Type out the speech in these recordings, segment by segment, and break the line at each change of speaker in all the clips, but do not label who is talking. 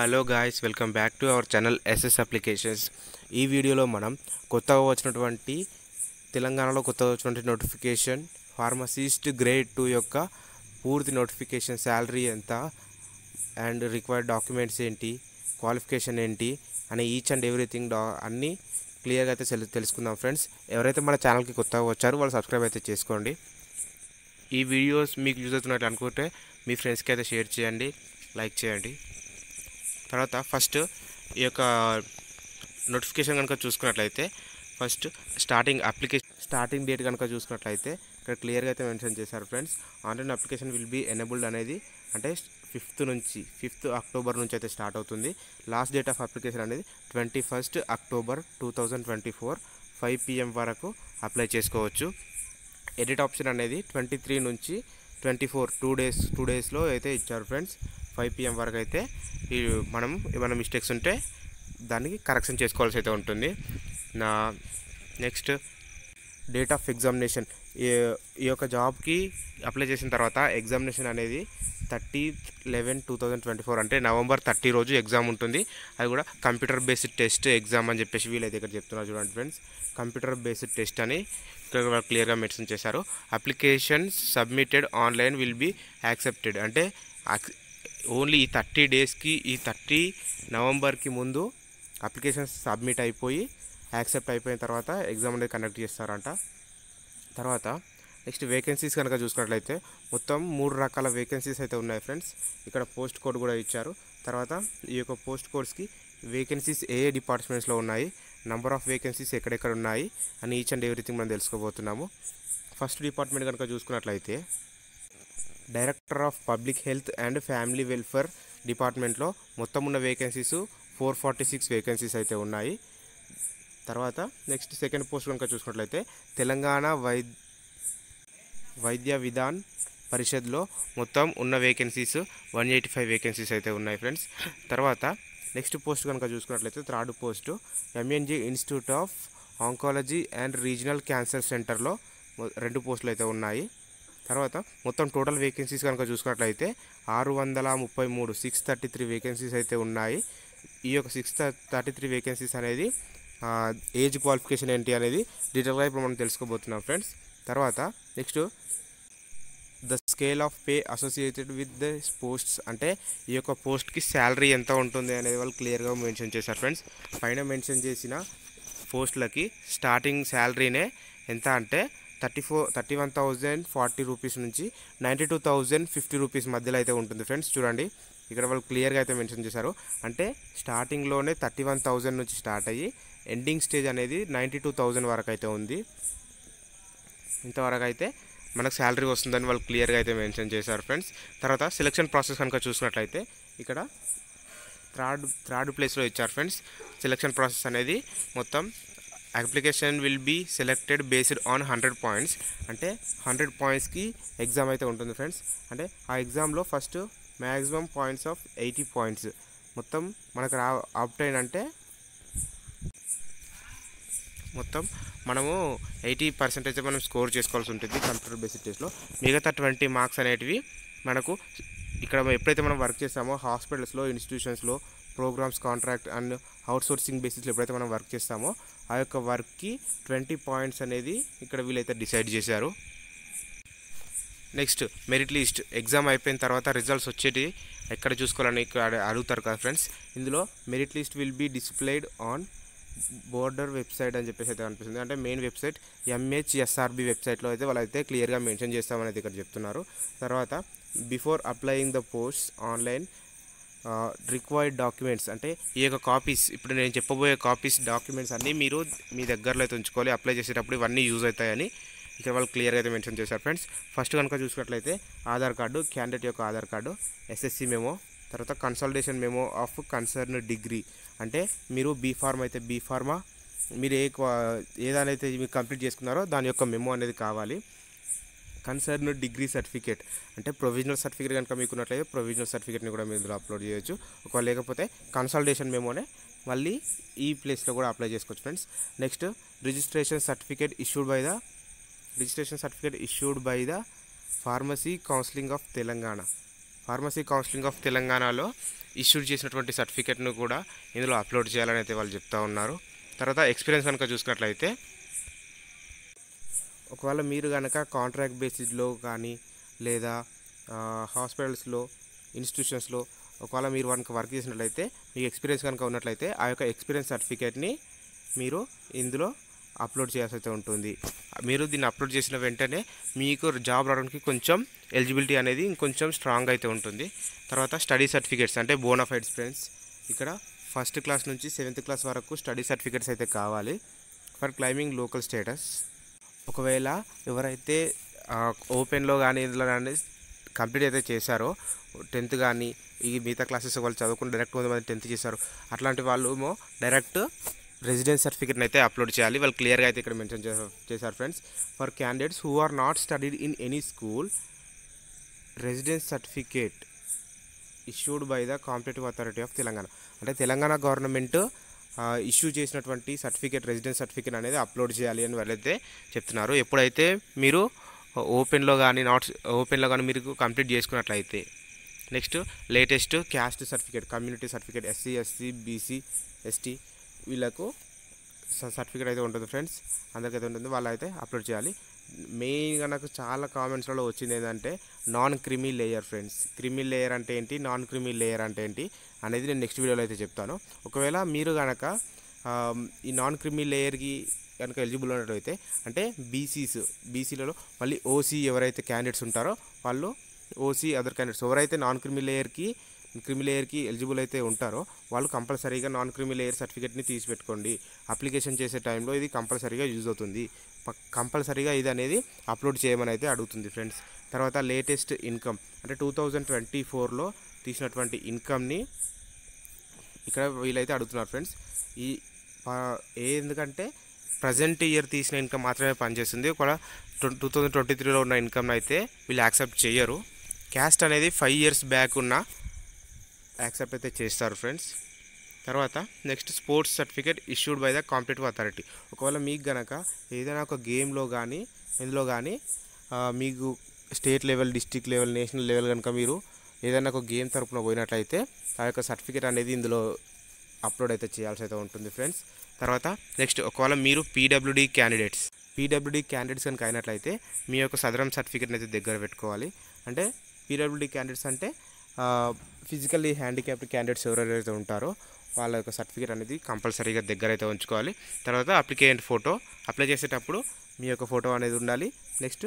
Hello guys, welcome back to our channel SS applications. ఈ వీడియోలో మనం కొత్తగా వచ్చినటువంటి తెలంగాణలో కొత్తగా వచ్చినటువంటి నోటిఫికేషన్ ఫార్మసిస్ట్ గ్రేడ్ 2 యొక్క పూర్తి నోటిఫికేషన్, శాలరీ ఎంత అండ్ రిక్వైర్డ్ డాక్యుమెంట్స్ ఏంటి, క్వాలిఫికేషన్ ఏంటి అని ఈచ్ అండ్ ఎవ్రీథింగ్ అన్నీ క్లియర్గా అయితే తెలుసుకుందాం ఫ్రెండ్స్. ఎవరైతే మన ఛానల్కి కొత్తగా వచ్చారో వాళ్ళు సబ్స్క్రైబ్ అయితే చేసుకోండి. ఈ వీడియోస్ మీకు యూజ్ అవుతున్నట్లు అనుకుంటే మీ ఫ్రెండ్స్కి అయితే షేర్ చేయండి, లైక్ చేయండి. తర్వాత ఫస్ట్ ఈ యొక్క నోటిఫికేషన్ కనుక చూసుకున్నట్లయితే ఫస్ట్ స్టార్టింగ్ డేట్ కనుక చూసుకున్నట్లయితే ఇక్కడ క్లియర్గా అయితే మెన్షన్ చేశారు friends. Online application will be enabled అనేది అంటే 5th అక్టోబర్ నుంచి అయితే స్టార్ట్ అవుతుంది. లాస్ట్ డేట్ ఆఫ్ అప్లికేషన్ అనేది 21 అక్టోబర్ 2024 5 PM వరకు అప్లై చేసుకోవచ్చు. ఎడిట్ ఆప్షన్ అనేది 23 నుంచి 24 టూ డేస్లో అయితే ఇచ్చారు ఫ్రెండ్స్. 5 PM వరకు అయితే మనం ఏమైనా మిస్టేక్స్ ఉంటే దానికి కరెక్షన్ చేసుకోవాల్సి అయితే ఉంటుంది. నెక్స్ట్ డేట్ ఆఫ్ ఎగ్జామినేషన్, ఈ యొక్క జాబ్కి అప్లై చేసిన తర్వాత ఎగ్జామినేషన్ అనేది 30/11/2024 అంటే నవంబర్ 30 రోజు ఎగ్జామ్ ఉంటుంది. అది కూడా కంప్యూటర్ బేస్డ్ టెస్ట్ ఎగ్జామ్ అని చెప్పేసి వీళ్ళైతే ఇక్కడ చెప్తున్నారు చూడండి ఫ్రెండ్స్. కంప్యూటర్ బేస్డ్ టెస్ట్ అని ఇక్కడ క్లియర్గా మెన్షన్ చేశారు. Application submitted online will be accepted అంటే ఓన్లీ ఈ 30 డేస్కి, ఈ 30 నవంబర్కి ముందు అప్లికేషన్ సబ్మిట్ అయిపోయి యాక్సెప్ట్ అయిపోయిన తర్వాత ఎగ్జామ్ అనేది కండక్ట్ చేస్తారంట. తర్వాత నెక్స్ట్ వేకెన్సీస్ కనుక చూసుకున్నట్లయితే మొత్తం 3 రకాల వేకెన్సీస్ అయితే ఉన్నాయి ఫ్రెండ్స్. ఇక్కడ పోస్ట్ కోడ్ కూడా ఇచ్చారు. తర్వాత ఈ యొక్క పోస్ట్ కోడ్స్కి వేకెన్సీస్ ఏ డిపార్ట్మెంట్స్లో ఉన్నాయి, నెంబర్ ఆఫ్ వేకెన్సీస్ ఎక్కడెక్కడ ఉన్నాయి అని ఈచ్ అండ్ ఎవ్రీథింగ్ మనం తెలుసుకోబోతున్నాము. ఫస్ట్ డిపార్ట్మెంట్ కనుక చూసుకున్నట్లయితే director of public health and family welfare డిపార్ట్మెంట్లో మొత్తం ఉన్న వేకెన్సీస్ 446 వేకెన్సీస్ అయితే ఉన్నాయి. తర్వాత నెక్స్ట్ సెకండ్ పోస్ట్ కనుక చూసుకున్నట్లయితే తెలంగాణ వైద్య విధాన్ పరిషత్లో మొత్తం ఉన్న వేకెన్సీస్ 185 వేకెన్సీస్ అయితే ఉన్నాయి ఫ్రెండ్స్. తర్వాత నెక్స్ట్ పోస్ట్ కనుక చూసుకున్నట్లయితే third post MNJ institute of oncology and regional cancer సెంటర్లో 2 పోస్టులు అయితే ఉన్నాయి. తర్వాత మొత్తం టోటల్ వేకెన్సీస్ కనుక చూసుకున్నట్లయితే 633 వేకెన్సీస్ అయితే ఉన్నాయి. ఈ యొక్క 633 వేకెన్సీస్ అనేది ఏజ్ క్వాలిఫికేషన్ ఏంటి అనేది డీటెయిల్గా ఇప్పుడు మనం తెలుసుకోబోతున్నాం ఫ్రెండ్స్. తర్వాత next the scale of pay associated with the posts అంటే ఈ యొక్క పోస్ట్కి శాలరీ ఎంత ఉంటుంది అనేది వాళ్ళు క్లియర్గా మెన్షన్ చేశారు ఫ్రెండ్స్. పైన మెన్షన్ చేసిన పోస్టులకి స్టార్టింగ్ శాలరీనే ఎంత అంటే 31,040 రూపీస్ నుంచి 92,050 రూపీస్ మధ్యలో అయితే ఉంటుంది ఫ్రెండ్స్. చూడండి ఇక్కడ వాళ్ళు క్లియర్గా అయితే మెన్షన్ చేశారు. అంటే స్టార్టింగ్లోనే 31,000 నుంచి స్టార్ట్ అయ్యి ఎండింగ్ స్టేజ్ అనేది 92,000 వరకు అయితే ఉంది. ఇంతవరకు అయితే మనకు శాలరీ వస్తుందని వాళ్ళు క్లియర్గా అయితే మెన్షన్ చేశారు ఫ్రెండ్స్. తర్వాత సెలక్షన్ ప్రాసెస్ కనుక చూసినట్లయితే ఇక్కడ థర్డ్ ప్లేస్లో ఇచ్చారు ఫ్రెండ్స్. సెలక్షన్ ప్రాసెస్ అనేది మొత్తం application will be selected based on 100 points అంటే 100 పాయింట్స్కి ఎగ్జామ్ అయితే ఉంటుంది ఫ్రెండ్స్. అంటే ఆ ఎగ్జామ్లో first maximum points of 80 points మొత్తం మనకు ఆప్టైన్ అంటే మొత్తం మనము 80% మనం స్కోర్ చేసుకోవాల్సి ఉంటుంది కంప్యూటర్ బేస్డ్ టెస్ట్లో. మిగతా 20 మార్క్స్ అనేటివి మనకు ఇక్కడ ఎప్పుడైతే మనం వర్క్ చేస్తామో హాస్పిటల్స్లో, ఇన్స్టిట్యూషన్స్లో, ప్రోగ్రామ్స్, కాంట్రాక్ట్ అండ్ అవుట్సోర్సింగ్ బేసిస్లో ఎప్పుడైతే మనం వర్క్ చేస్తామో ఆ యొక్క వర్క్కి 20 పాయింట్స్ అనేది ఇక్కడ వీళ్ళైతే డిసైడ్ చేశారు. నెక్స్ట్ మెరిట్ లిస్ట్, ఎగ్జామ్ అయిపోయిన తర్వాత రిజల్ట్స్ వచ్చేటి ఎక్కడ చూసుకోవాలని అడుగుతారు కదా ఫ్రెండ్స్. ఇందులో merit list will be displayed on border website అని చెప్పేసి అయితే అనిపిస్తుంది. అంటే మెయిన్ వెబ్సైట్ MHSRB వెబ్సైట్లో అయితే వాళ్ళైతే క్లియర్గా మెన్షన్ చేస్తామని ఇక్కడ చెప్తున్నారు. తర్వాత before applying the post online required documents అంటే ఈ యొక్క కాపీస్, ఇప్పుడు నేను చెప్పబోయే కాపీస్ డాక్యుమెంట్స్ అన్నీ మీరు మీ దగ్గరలో అయితే ఉంచుకోవాలి. అప్లై చేసేటప్పుడు ఇవన్నీ యూజ్ అవుతాయని ఇక్కడ వాళ్ళు క్లియర్గా అయితే మెన్షన్ చేశారు ఫ్రెండ్స్. ఫస్ట్ కనుక చూసుకున్నట్లయితే ఆధార్ కార్డు, క్యాండిడేట్ యొక్క ఆధార్ కార్డు, SSC మెమో, తర్వాత consultation memo of concern degree అంటే మీరు బీఫార్మ్ అయితే బీఫార్మా, మీరు ఏదైతే మీరు కంప్లీట్ చేసుకున్నారో దాని యొక్క మెమో అనేది కావాలి. కన్సర్న్ డిగ్రీ సర్టిఫికేట్ అంటే ప్రొవిజనల్ సర్టిఫికేట్ కనుక మీకు ఉన్నట్లయితే ప్రొవిజనల్ సర్టిఫికేట్ని కూడా మీరు ఇందులో అప్లోడ్ చేయొచ్చు. ఒకవేళ లేకపోతే కన్సల్టేషన్ మెమోనే మళ్ళీ ఈ ప్లేస్లో కూడా అప్లై చేసుకోవచ్చు friends. Next registration certificate issued by the pharmacy counselling of Telangana. Pharmacy counselling of తెలంగాణలో ఇష్యూ చేసినటువంటి సర్టిఫికేట్ను కూడా ఇందులో అప్లోడ్ చేయాలని అయితే వాళ్ళు చెప్తా ఉన్నారు. తర్వాత ఎక్స్పీరియన్స్ కనుక చూసుకున్నట్లయితే ఒకవేళ మీరు కనుక కాంట్రాక్ట్ బేసిస్లో కానీ లేదా హాస్పిటల్స్లో ఇన్స్టిట్యూషన్స్లో ఒకవేళ మీరు కనుక వర్క్ చేసినట్లయితే మీకు ఎక్స్పీరియన్స్ కనుక ఉన్నట్లయితే ఆ యొక్క ఎక్స్పీరియన్స్ సర్టిఫికేట్ని మీరు ఇందులో అప్లోడ్ చేయాల్సి అయితే ఉంటుంది. మీరు దీన్ని అప్లోడ్ చేసిన వెంటనే మీకు జాబ్ రావడానికి కొంచెం ఎలిజిబిలిటీ అనేది ఇంకొంచెం స్ట్రాంగ్ అయితే ఉంటుంది. తర్వాత స్టడీ సర్టిఫికేట్స్ అంటే బోనాఫైడ్స్ ఫ్రెండ్స్, ఇక్కడ 1st క్లాస్ నుంచి 7th క్లాస్ వరకు స్టడీ సర్టిఫికేట్స్ అయితే కావాలి ఫర్ క్లైమింగ్ లోకల్ స్టేటస్. ఒకవేళ ఎవరైతే ఓపెన్లో కానీ ఇందులో కానీ కంప్లీట్ అయితే చేశారో 10th కానీ ఈ మిగతా క్లాసెస్ వాళ్ళు చదువుకుని డైరెక్ట్ కొంతమంది 10th చేశారు, అట్లాంటి వాళ్ళు ఏమో డైరెక్ట్ రెసిడెన్స్ సర్టిఫికేట్ని అయితే అప్లోడ్ చేయాలి. వాళ్ళు క్లియర్గా అయితే ఇక్కడ మెన్షన్ చేశారు friends. For candidates who are not studied in any school, residence certificate issued by the competitive authority of Telangana. అంటే తెలంగాణ గవర్నమెంట్ ఇష్యూ చేసినటువంటి సర్టిఫికేట్ రెసిడెన్స్ సర్టిఫికేట్ అనేది అప్లోడ్ చేయాలి అని వాళ్ళైతే చెప్తున్నారు. ఎప్పుడైతే మీరు ఓపెన్లో కానీ మీరు కంప్లీట్ చేసుకున్నట్లయితే. Next latest caste certificate, community certificate, SC SC BC ST వీళ్ళకు సర్టిఫికేట్ అయితే ఉంటుంది ఫ్రెండ్స్, అందరికైతే ఉంటుంది, వాళ్ళు అయితే అప్లోడ్ చేయాలి. మెయిన్గా నాకు చాలా కామెంట్స్లలో వచ్చింది ఏంటంటే non creamy layer friends. Creamy layer అంటే ఏంటి, నాన్ క్రిమీ లేయర్ అంటే ఏంటి అనేది నేను నెక్స్ట్ వీడియోలో అయితే చెప్తాను. ఒకవేళ మీరు కనుక ఈ నాన్ క్రిమీ లేయర్కి కనుక ఎలిజిబుల్ ఉన్నట్లయితే అంటే బీసీలలో మళ్ళీ OC ఎవరైతే క్యాండిడేట్స్ ఉంటారో వాళ్ళు OC అదర్ క్యాండిడేట్స్ ఎవరైతే నాన్ క్రిమీ లేయర్కి ఎలిజిబుల్ అయితే ఉంటారో వాళ్ళు కంపల్సరీగా నాన్ క్రిమీ లేయర్ సర్టిఫికేట్ని తీసిపెట్టుకోండి. అప్లికేషన్ చేసే టైంలో ఇది కంపల్సరీగా యూజ్ అవుతుంది. కంపల్సరీగా ఇది అనేది అప్లోడ్ చేయమని అయితే అడుగుతుంది ఫ్రెండ్స్. తర్వాత లేటెస్ట్ ఇన్కమ్ అంటే 2024లో తీసినటువంటి ఇన్కమ్ని ఇక్కడ వీళ్ళైతే అడుగుతున్నారు ఫ్రెండ్స్. ఎందుకంటే ప్రజెంట్ ఇయర్ తీసిన ఇన్కమ్ మాత్రమే పనిచేస్తుంది. ఒకవేళ 2023లో ఉన్న ఇన్కమ్ అయితే వీళ్ళు యాక్సెప్ట్ చేయరు. క్యాస్ట్ అనేది 5 years బ్యాక్ ఉన్న యాక్సెప్ట్ అయితే చేస్తారు ఫ్రెండ్స్. తర్వాత next sports certificate issued by the competitive authority. ఒకవేళ మీకు గనక ఏదైనా ఒక గేమ్లో కానీ ఇందులో కానీ మీకు state level, district level, national level కనుక మీరు ఏదైనా ఒక గేమ్ తరపున పోయినట్లయితే ఆ యొక్క సర్టిఫికేట్ అనేది ఇందులో అప్లోడ్ అయితే చేయాల్సి అయితే ఉంటుంది ఫ్రెండ్స్. తర్వాత నెక్స్ట్ ఒకవేళ మీరు PWD క్యాండిడేట్స్ కనుక అయినట్లయితే మీ యొక్క సదరం సర్టిఫికేట్ని అయితే దగ్గర పెట్టుకోవాలి. అంటే PWD క్యాండిడేట్స్ అంటే ఫిజికల్లీ హ్యాండిక్యాప్డ్ క్యాండిడేట్స్ ఎవరైతే ఉంటారో వాళ్ళ యొక్క సర్టిఫికేట్ అనేది కంపల్సరీగా దగ్గర అయితే ఉంచుకోవాలి. తర్వాత అప్లికేంట్ ఫోటో అప్లై చేసేటప్పుడు మీ యొక్క ఫోటో అనేది ఉండాలి. నెక్స్ట్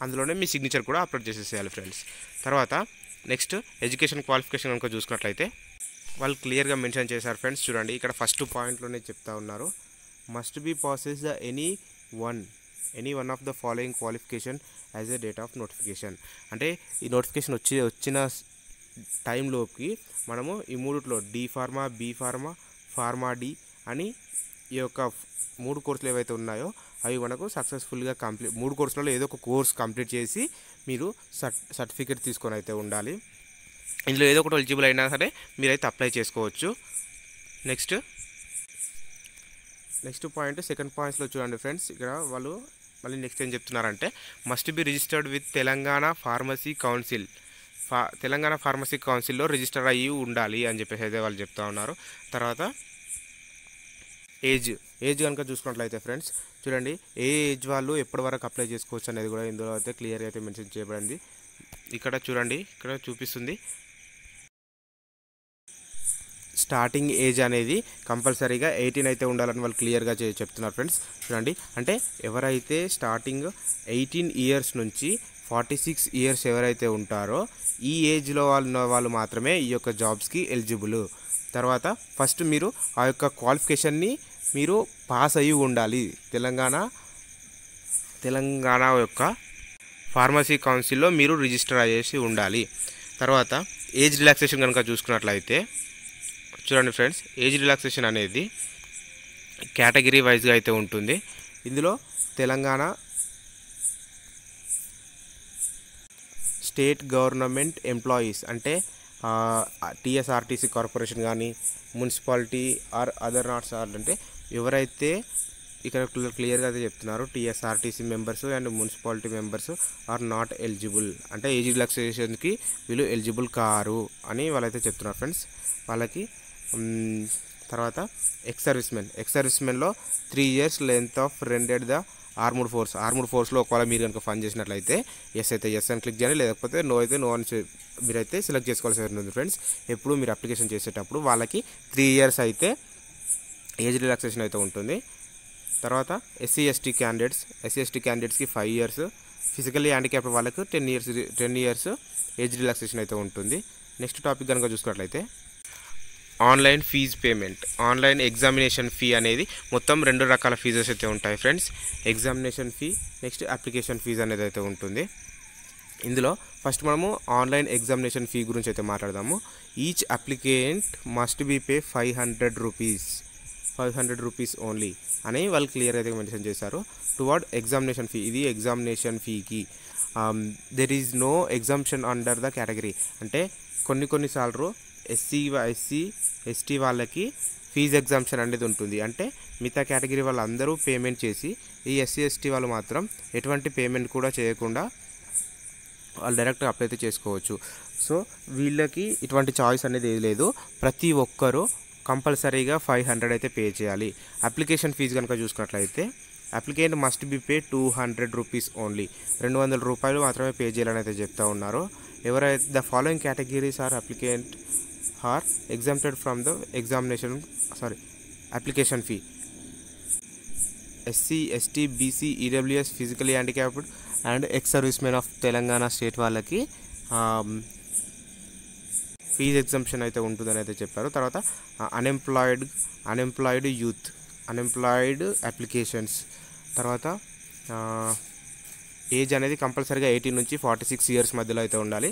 అందులోనే మీ సిగ్నేచర్ కూడా అప్లోడ్ చేసేసేయాలి ఫ్రెండ్స్. తర్వాత నెక్స్ట్ ఎడ్యుకేషన్ క్వాలిఫికేషన్ కనుక చూసుకున్నట్లయితే వాళ్ళు క్లియర్గా మెన్షన్ చేశారు ఫ్రెండ్స్. చూడండి ఇక్కడ ఫస్ట్ పాయింట్లోనే చెప్తా ఉన్నారు, must be passes the any one of the following qualification as a date of notification. అంటే ఈ నోటిఫికేషన్ వచ్చిన టైంలోకి మనము ఈ మూడిట్లో D Pharma, B Pharma, Pharma D అని ఈ యొక్క 3 కోర్సులు ఏవైతే ఉన్నాయో అవి మనకు సక్సెస్ఫుల్గా కంప్లీట్ 3 కోర్సులలో ఏదో ఒక కోర్స్ కంప్లీట్ చేసి మీరు సర్టిఫికేట్ తీసుకొని అయితే ఉండాలి. ఇందులో ఏదో ఒకటి ఎలిజిబుల్ అయినా సరే మీరైతే అప్లై చేసుకోవచ్చు. నెక్స్ట్ పాయింట్ సెకండ్ పాయింట్స్లో చూడండి ఫ్రెండ్స్. ఇక్కడ వాళ్ళు మళ్ళీ నెక్స్ట్ ఏం చెప్తున్నారంటే must be registered with Telangana pharmacy కౌన్సిల్లో రిజిస్టర్ అయ్యి ఉండాలి అని చెప్పేసి అయితే వాళ్ళు చెప్తా ఉన్నారు. తర్వాత ఏజ్ కనుక చూసుకున్నట్లయితే ఫ్రెండ్స్ చూడండి ఏ ఏజ్ వాళ్ళు ఎప్పటి వరకు అప్లై చేసుకోవచ్చు అనేది కూడా ఇందులో అయితే క్లియర్గా అయితే మెన్షన్ చేయబడింది. ఇక్కడ చూడండి, ఇక్కడ చూపిస్తుంది స్టార్టింగ్ ఏజ్ అనేది కంపల్సరీగా 18 అయితే ఉండాలని వాళ్ళు క్లియర్గా చెప్తున్నారు ఫ్రెండ్స్. చూడండి అంటే ఎవరైతే స్టార్టింగ్ 18 years నుంచి 46 years ఎవరైతే ఉంటారో ఈ ఏజ్లో వాళ్ళు మాత్రమే ఈ యొక్క జాబ్స్కి ఎలిజిబుల్. తర్వాత ఫస్ట్ మీరు ఆ యొక్క క్వాలిఫికేషన్ని మీరు పాస్ అయ్యి ఉండాలి. తెలంగాణ యొక్క ఫార్మసీ కౌన్సిల్లో మీరు రిజిస్టర్ అయ్యేసి ఉండాలి. తర్వాత ఏజ్ రిలాక్సేషన్ కనుక చూసుకున్నట్లయితే చూడండి ఫ్రెండ్స్, ఏజ్ రిలాక్సేషన్ అనేది కేటగిరీ వైజ్గా అయితే ఉంటుంది. ఇందులో తెలంగాణ స్టేట్ గవర్నమెంట్ ఎంప్లాయీస్ అంటే TSRTC కార్పొరేషన్ కానీ మున్సిపాలిటీ ఆర్ అదర్ నాట్స్ అంటే ఎవరైతే ఇక్కడ క్లియర్గా అయితే చెప్తున్నారు, TSRTC members and municipality members are not eligible, అంటే ఏజ్ రిలాక్సేషన్కి వీళ్ళు ఎలిజిబుల్ కారు అని వాళ్ళైతే చెప్తున్నారు ఫ్రెండ్స్. వాళ్ళకి తర్వాత ఎక్స్ సర్వీస్మెన్లో 3 years length of rendered the armed ఫోర్స్లో ఒకవేళ మీరు కనుక ఫండ్ చేసినట్లయితే ఎస్ అయితే ఎస్ అని క్లిక్ చేయండి, లేకపోతే నో అయితే నో అని మీరైతే సెలెక్ట్ చేసుకోవాల్సి ఉంటుంది ఫ్రెండ్స్. ఎప్పుడు మీరు అప్లికేషన్ చేసేటప్పుడు వాళ్ళకి 3 years అయితే ఏజ్ రిలాక్సేషన్ అయితే ఉంటుంది. తర్వాత ఎస్సీ ఎస్టీ క్యాండిడేట్స్కి 5 years, ఫిజికల్లీ హ్యాండిక్యాప్డ్ వాళ్ళకు 10 years ఏజ్ రిలాక్సేషన్ అయితే ఉంటుంది. నెక్స్ట్ టాపిక్ కనుక చూసుకున్నట్లయితే online fees payment, online examination fee అనేది మొత్తం 2 రకాల ఫీజెస్ అయితే ఉంటాయి friends. Examination fee, next application fees అనేది అయితే ఉంటుంది. ఇందులో ఫస్ట్ మనము ఆన్లైన్ ఎగ్జామినేషన్ ఫీ గురించి అయితే మాట్లాడదాము. Each applicant must be pay 500 rupees only అని వాళ్ళు క్లియర్ అయితే మెన్షన్ చేశారు. టువర్డ్ ఎగ్జామినేషన్ ఫీ, ఇది ఎగ్జామినేషన్ ఫీకి there is no exemption under the category, అంటే కొన్నిసార్లు ఎస్సీ ఎస్టీ వాళ్ళకి ఫీజు ఎగ్జామ్షన్ అనేది ఉంటుంది. అంటే మిగతా కేటగిరీ వాళ్ళందరూ పేమెంట్ చేసి ఈ ఎస్సీ ఎస్టీ వాళ్ళు మాత్రం ఎటువంటి పేమెంట్ కూడా చేయకుండా వాళ్ళు డైరెక్ట్ అప్లై అయితే చేసుకోవచ్చు. సో వీళ్ళకి ఇటువంటి చాయిస్ అనేది ఏది లేదు, ప్రతి ఒక్కరూ కంపల్సరీగా 500 అయితే పే చేయాలి. అప్లికేషన్ ఫీజు కనుక చూసుకున్నట్లయితే applicant must be pay 200 rupees only, 200 రూపాయలు మాత్రమే పే చేయాలని అయితే చెప్తా ఉన్నారు. ఎవరైతే the following categories are applicant are exempted from the application fee: SC ST BC EWS physically handicapped and ex servicemen of Telangana state వాళ్ళకి ఫీజ్ ఎగ్జామ్షన్ అయితే ఉంటుందని అయితే చెప్పారు. తర్వాత అన్ఎంప్లాయిడ్ యూత్, అన్ఎంప్లాయిడ్ అప్లికేషన్స్, తర్వాత ఏజ్ అనేది కంపల్సరీగా 18 నుంచి 46 years మధ్యలో అయితే ఉండాలి.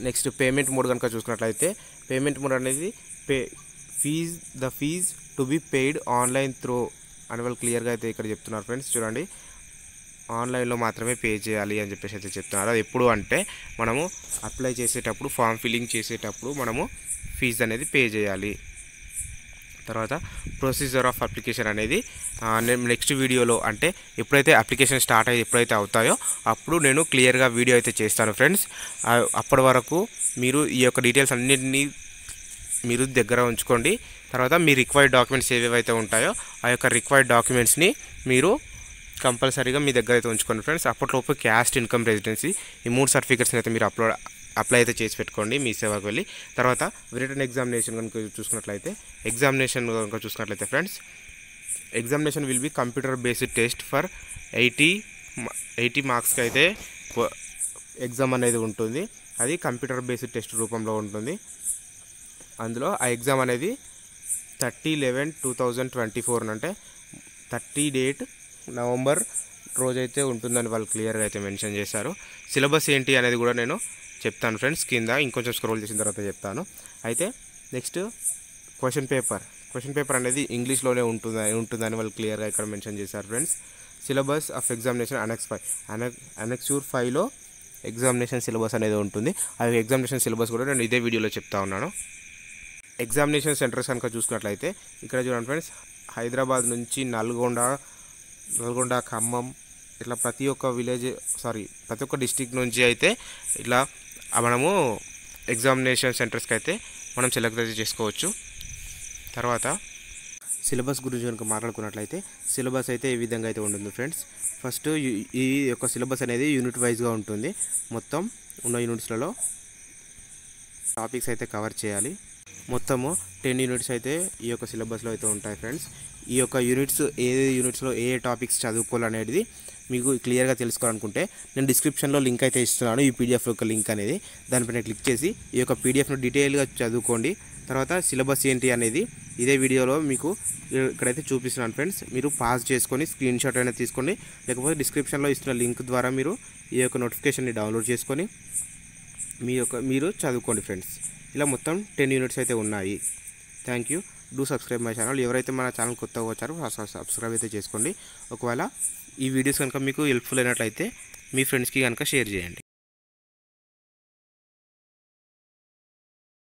నెక్స్ట్ పేమెంట్ మోడ్ కనుక చూసుకున్నట్లయితే పేమెంట్ మోడ్ అనేది fees to be paid online through అని వాళ్ళు క్లియర్గా అయితే ఇక్కడ చెప్తున్నారు ఫ్రెండ్స్. చూడండి, ఆన్లైన్లో మాత్రమే పే చేయాలి అని చెప్పేసి అయితే చెప్తున్నారు. అది ఎప్పుడు అంటే మనము అప్లై చేసేటప్పుడు, ఫామ్ ఫిల్లింగ్ చేసేటప్పుడు మనము ఫీజు అనేది పే చేయాలి. తర్వాత ప్రొసీజర్ ఆఫ్ అప్లికేషన్ అనేది నేను నెక్స్ట్ వీడియోలో, అంటే ఎప్పుడైతే అప్లికేషన్ స్టార్ట్ అయ్యి ఎప్పుడైతే అవుతాయో అప్పుడు నేను క్లియర్గా వీడియో అయితే చేస్తాను ఫ్రెండ్స్. అప్పటి వరకు మీరు ఈ యొక్క డీటెయిల్స్ అన్నింటినీ మీరు దగ్గర ఉంచుకోండి. తర్వాత మీ రిక్వైర్డ్ డాక్యుమెంట్స్ ఏవేవైతే ఉంటాయో ఆ యొక్క రిక్వైర్డ్ డాక్యుమెంట్స్ని మీరు కంపల్సరీగా మీ దగ్గర అయితే ఉంచుకోండి ఫ్రెండ్స్. అప్పట్లోపు క్యాస్ట్, ఇన్కమ్, రెసిడెన్సీ ఈ 3 సర్టిఫికెట్స్ని అయితే మీరు అప్లై అయితే చేసి పెట్టుకోండి మీ సేవకు వెళ్ళి. తర్వాత రిటన్ ఎగ్జామినేషన్ కనుక చూసుకున్నట్లయితే friends, examination will be computer based test for 80 మార్క్స్కి అయితే ఎగ్జామ్ అనేది ఉంటుంది. అది కంప్యూటర్ బేస్డ్ టెస్ట్ రూపంలో ఉంటుంది. అందులో ఆ ఎగ్జామ్ అనేది 30/11/2024 అంటే 30 November రోజైతే ఉంటుందని వాళ్ళు క్లియర్గా అయితే మెన్షన్ చేశారు. సిలబస్ ఏంటి అనేది కూడా నేను చెప్తాను ఫ్రెండ్స్, కింద ఇంకొంచెం స్క్రోల్ చేసిన తర్వాత చెప్తాను. అయితే నెక్స్ట్ క్వశ్చన్ పేపర్ అనేది ఇంగ్లీష్లోనే ఉంటుందని వాళ్ళు క్లియర్గా ఇక్కడ మెన్షన్ చేశారు friends. Syllabus of examination annexure 5లో ఎగ్జామినేషన్ సిలబస్ అనేది ఉంటుంది. ఆ ఎగ్జామినేషన్ సిలబస్ కూడా నేను ఇదే వీడియోలో చెప్తా ఉన్నాను. ఎగ్జామినేషన్ సెంటర్స్ కనుక చూసుకున్నట్లయితే ఇక్కడ చూడండి ఫ్రెండ్స్, హైదరాబాద్ నుంచి నల్గొండ, ఖమ్మం, ఇట్లా ప్రతి ఒక్క డిస్టిక్ నుంచి అయితే ఇట్లా మనము ఎగ్జామినేషన్ సెంటర్స్కి అయితే మనం సెలెక్ట్ అయితే చేసుకోవచ్చు. తర్వాత సిలబస్ గురించి కనుక మాట్లాడుకున్నట్లయితే సిలబస్ అయితే ఈ విధంగా అయితే ఉంటుంది ఫ్రెండ్స్. ఫస్ట్ ఈ యొక్క సిలబస్ అనేది యూనిట్ వైజ్గా ఉంటుంది. మొత్తం ఉన్న యూనిట్స్లలో టాపిక్స్ అయితే కవర్ చేయాలి. మొత్తము 10 యూనిట్స్ అయితే ఈ యొక్క సిలబస్లో అయితే ఉంటాయి ఫ్రెండ్స్. ఈ యొక్క యూనిట్స్లో ఏ టాపిక్స్ చదువుకోవాలనేది మీకు క్లియర్గా తెలుసుకోవాలనుకుంటే నేను డిస్క్రిప్షన్లో లింక్ అయితే ఇస్తున్నాను, ఈ పీడిఎఫ్ యొక్క లింక్ అనేది. దానిపైన క్లిక్ చేసి ఈ యొక్క పీడిఎఫ్ను డీటెయిల్గా చదువుకోండి. తర్వాత సిలబస్ ఏంటి అనేది ఇదే వీడియోలో మీకు ఇక్కడైతే చూపిస్తున్నాను ఫ్రెండ్స్. మీరు పాజ్ చేసుకొని స్క్రీన్ షాట్ అయినా తీసుకోండి, లేకపోతే డిస్క్రిప్షన్లో ఇస్తున్న లింక్ ద్వారా మీరు ఈ యొక్క నోటిఫికేషన్ని డౌన్లోడ్ చేసుకొని మీరు చదువుకోండి ఫ్రెండ్స్. ఇలా మొత్తం 10 యూనిట్స్ అయితే ఉన్నాయి. Thank you. Do subscribe my channel. ఎవరైతే మన ఛానల్ కొత్తగా వచ్చారో సబ్స్క్రైబ్ అయితే చేసుకోండి. ఒకవేళ ఈ వీడియోస్ కనుక మీకు హెల్ప్ఫుల్ అయినట్లయితే మీ ఫ్రెండ్స్కి కనుక షేర్ చేయండి.